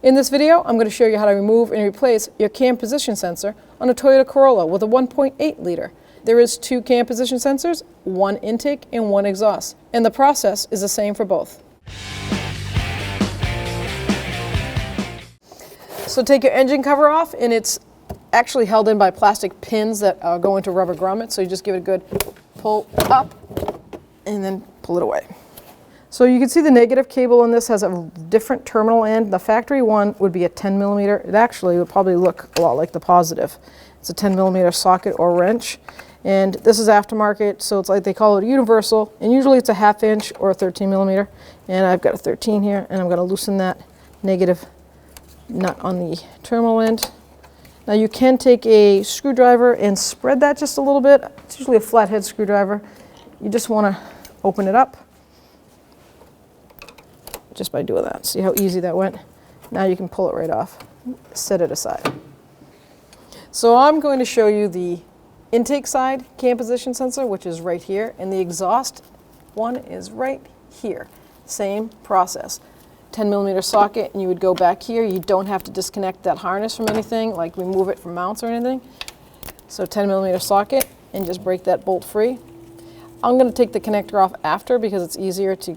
In this video, I'm going to show you how to remove and replace your cam position sensor on a Toyota Corolla with a 1.8 liter. There is 2 cam position sensors, 1 intake and 1 exhaust, and the process is the same for both. So take your engine cover off, and it's actually held in by plastic pins that go into rubber grommets, so you just give it a good pull up and then pull it away. So you can see the negative cable in this has a different terminal end. The factory one would be a 10 millimeter. It actually would probably look a lot like the positive. It's a 10 millimeter socket or wrench. And this is aftermarket, so it's like they call it universal. And usually it's a 1/2 inch or a 13 millimeter. And I've got a 13 here, and I'm going to loosen that negative nut on the terminal end. Now you can take a screwdriver and spread that just a little bit. It's usually a flathead screwdriver. You just want to open it up. Just by doing that. See how easy that went? Now you can pull it right off. Set it aside. So I'm going to show you the intake side cam position sensor, which is right here, and the exhaust one is right here. Same process. 10 millimeter socket, and you would go back here. You don't have to disconnect that harness from anything, like remove it from mounts or anything. So 10 millimeter socket, and just break that bolt free. I'm going to take the connector off after because it's easier to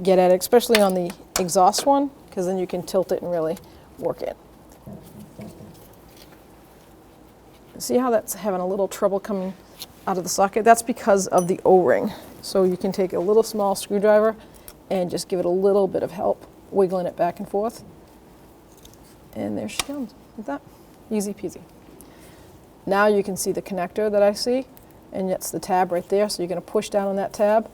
get at it, especially on the exhaust one, because then you can tilt it and really work it. See how that's having a little trouble coming out of the socket? That's because of the O-ring. So you can take a little small screwdriver and just give it a little bit of help wiggling it back and forth. And there she comes, like that. Easy peasy. Now you can see the connector that I see, and that's the tab right there. So you're going to push down on that tab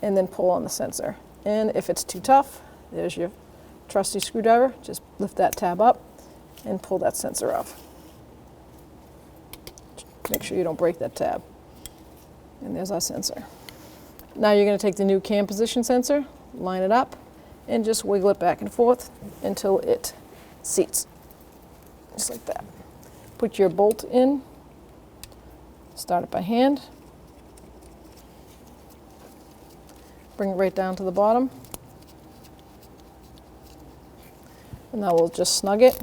and then pull on the sensor. And if it's too tough, there's your trusty screwdriver. Just lift that tab up and pull that sensor off. Make sure you don't break that tab. And there's our sensor. Now you're going to take the new cam position sensor, line it up, and just wiggle it back and forth until it seats. Just like that. Put your bolt in. Start it by hand. Bring it right down to the bottom. And now we'll just snug it.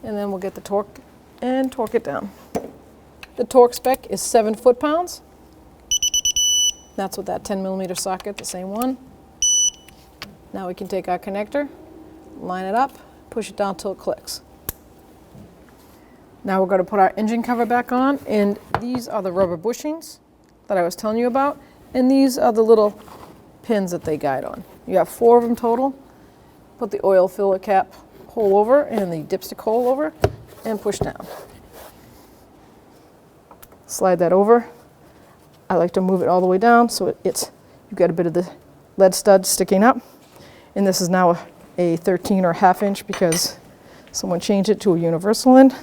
And then we'll get the torque and torque it down. The torque spec is 7 foot-pounds. That's with that 10 millimeter socket, the same one. Now we can take our connector, line it up, push it down till it clicks. Now we're going to put our engine cover back on, and these are the rubber bushings that I was telling you about, and these are the little pins that they guide on. You have 4 of them total. Put the oil filler cap hole over and the dipstick hole over, and push down. Slide that over. I like to move it all the way down so you've got a bit of the lead stud sticking up, and this is now a 13 or 1/2 inch because someone changed it to a universal end.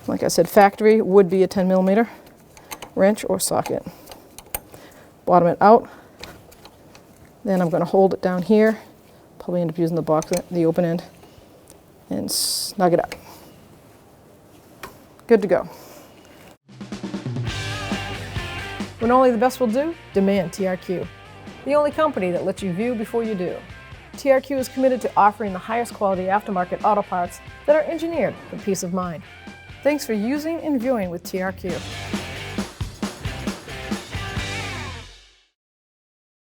Like I said, factory would be a 10 millimeter wrench or socket. Bottom it out. Then I'm going to hold it down here. Probably end up using the open end, and snug it up. Good to go. When only the best will do, demand TRQ. The only company that lets you view before you do. TRQ is committed to offering the highest quality aftermarket auto parts that are engineered for peace of mind. Thanks for using and viewing with TRQ.